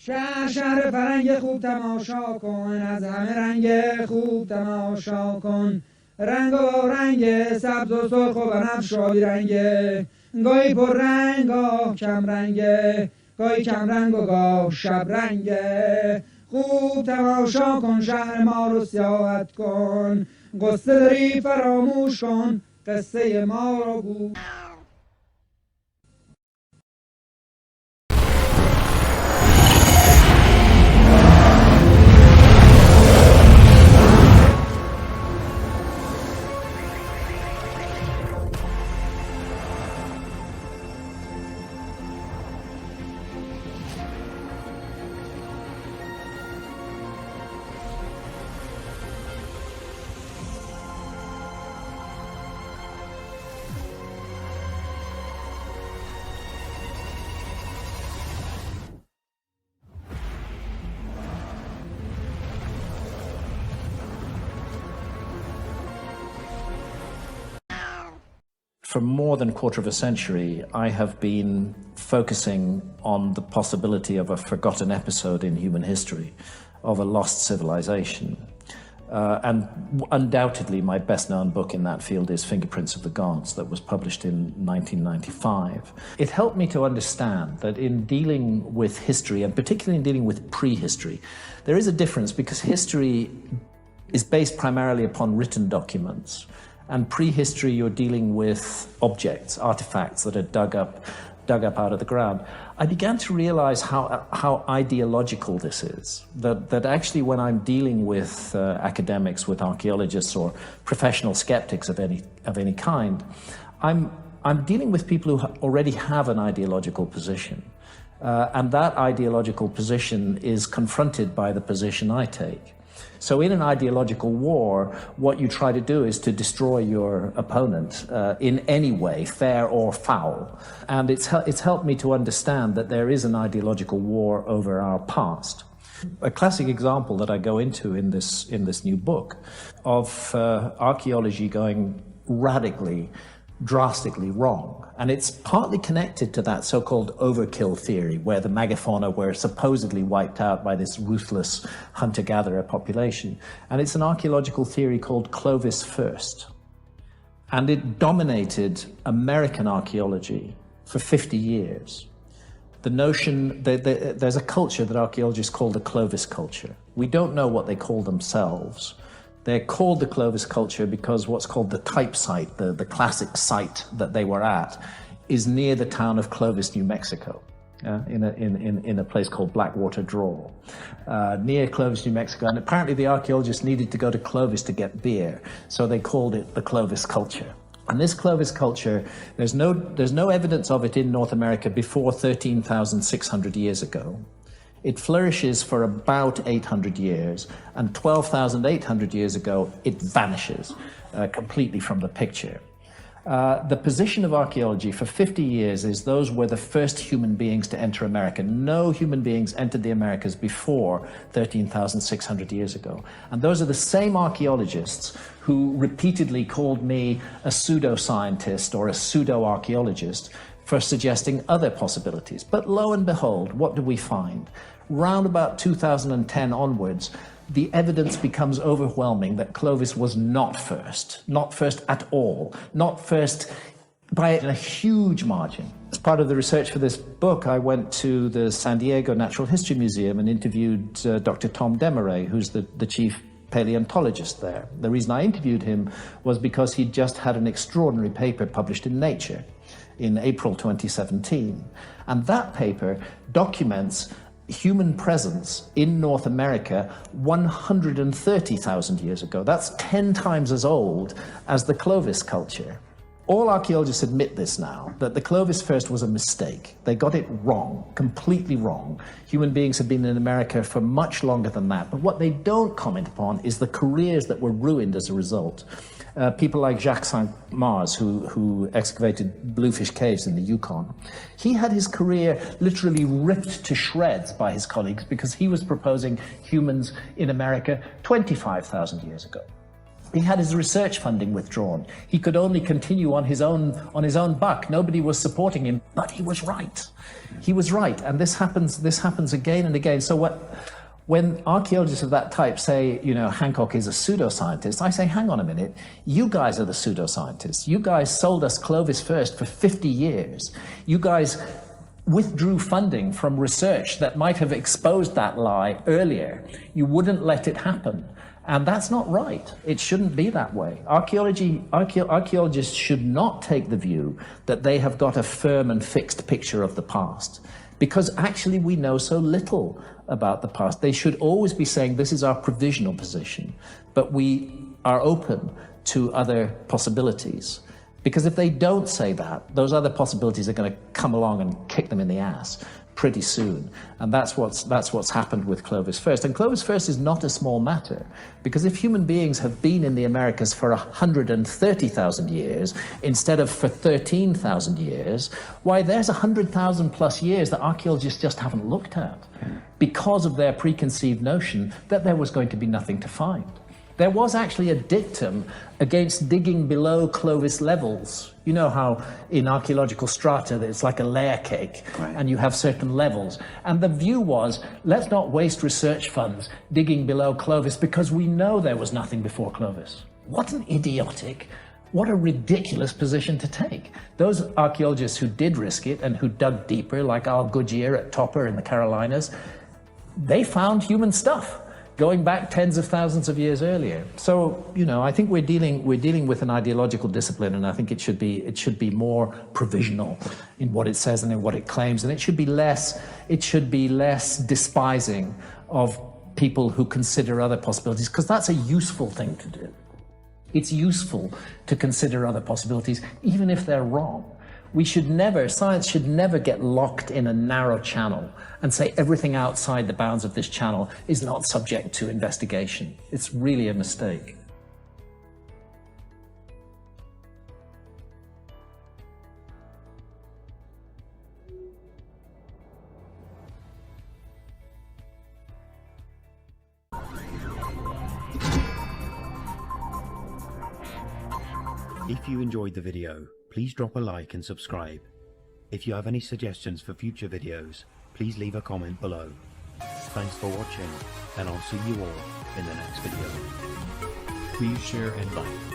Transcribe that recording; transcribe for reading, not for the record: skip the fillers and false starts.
شهر فرنگ خوب تماشا کن، از همه رنگ خوب تماشا کن. رنگ و رنگ سبز و سرخ و بنفش و رنگه، گاهی پر رنگ گاه کم رنگه، گاهی کم رنگ و گاه شب رنگه. خوب تماشا کن شهر ما رو سیاحت کن، قصه داری فراموش کن قصه ما رو گو. For more than a quarter of a century, I have been focusing on the possibility of a forgotten episode in human history, of a lost civilization. And undoubtedly, my best-known book in that field is Fingerprints of the Gods, that was published in 1995. It helped me to understand that in dealing with history, and particularly in dealing with prehistory, there is a difference because history is based primarily upon written documents. And prehistory, you're dealing with objects, artifacts that are dug up out of the ground. I began to realize how ideological this is. That actually, when I'm dealing with academics, with archaeologists, or professional skeptics of any kind, I'm dealing with people who already have an ideological position, and that ideological position is confronted by the position I take. So in an ideological war, what you try to do is to destroy your opponent in any way, fair or foul. And it's helped me to understand that there is an ideological war over our past. A classic example that I go into in this new book of archaeology going radically, drastically wrong. And it's partly connected to that so-called overkill theory, where the megafauna were supposedly wiped out by this ruthless hunter-gatherer population. And it's an archaeological theory called Clovis First. And it dominated American archaeology for 50 years. The notion that there's a culture that archaeologists call the Clovis culture. We don't know what they call themselves. They're called the Clovis culture because what's called the type site, the classic site that they were at, is near the town of Clovis, New Mexico, in a place called Blackwater Draw, near Clovis, New Mexico. And apparently the archaeologists needed to go to Clovis to get beer, so they called it the Clovis culture. And this Clovis culture, there's no evidence of it in North America before 13,600 years ago. It flourishes for about 800 years, and 12,800 years ago, it vanishes completely from the picture. The position of archaeology for 50 years is those were the first human beings to enter America. No human beings entered the Americas before 13,600 years ago. And those are the same archaeologists who repeatedly called me a pseudoscientist or a pseudo-archaeologist for suggesting other possibilities. But lo and behold, what do we find? Round about 2010 onwards, the evidence becomes overwhelming that Clovis was not first at all, not first by a huge margin. As part of the research for this book, I went to the San Diego Natural History Museum and interviewed Dr. Tom Desmarais, who's the chief paleontologist there. The reason I interviewed him was because he'd just had an extraordinary paper published in Nature in April 2017. And that paper documents human presence in North America 130,000 years ago. That's 10 times as old as the Clovis culture. All archaeologists admit this now, that the Clovis First was a mistake. They got it wrong, completely wrong. Human beings have been in America for much longer than that. But what they don't comment upon is the careers that were ruined as a result. People like Jacques Saint-Mars, who excavated Bluefish Caves in the Yukon. He had his career literally ripped to shreds by his colleagues because he was proposing humans in America 25,000 years ago. He had his research funding withdrawn. He could only continue on his own buck. Nobody was supporting him, but he was right. He was right, and this happens again and again. So when archaeologists of that type say, you know, Hancock is a pseudoscientist, I say, hang on a minute, you guys are the pseudoscientists. You guys sold us Clovis first for 50 years. You guys withdrew funding from research that might have exposed that lie earlier. You wouldn't let it happen. And that's not right. It shouldn't be that way. Archaeologists should not take the view that they have got a firm and fixed picture of the past, because actually we know so little about the past. They should always be saying this is our provisional position, but we are open to other possibilities. Because if they don't say that, those other possibilities are going to come along and kick them in the ass pretty soon. And that's what's happened with Clovis First. And Clovis First is not a small matter, because if human beings have been in the Americas for 130,000 years instead of for 13,000 years, why, there's 100,000 plus years that archaeologists just haven't looked at because of their preconceived notion that there was going to be nothing to find. There was actually a dictum against digging below Clovis levels. You know how in archaeological strata it's like a layer cake, right, and you have certain levels. And the view was, let's not waste research funds digging below Clovis because we know there was nothing before Clovis. What an idiotic, what a ridiculous position to take. Those archaeologists who did risk it and who dug deeper, like Al Goodyear at Topper in the Carolinas, they found human stuff going back tens of thousands of years earlier. So, you know, I think we're dealing with an ideological discipline, and I think it should be more provisional in what it says and in what it claims, and it should be less despising of people who consider other possibilities, because that's a useful thing to do. It's useful to consider other possibilities, even if they're wrong. Science should never get locked in a narrow channel and say everything outside the bounds of this channel is not subject to investigation. It's really a mistake. If you enjoyed the video, please drop a like and subscribe. If you have any suggestions for future videos, please leave a comment below. Thanks for watching, and I'll see you all in the next video. Please share and like.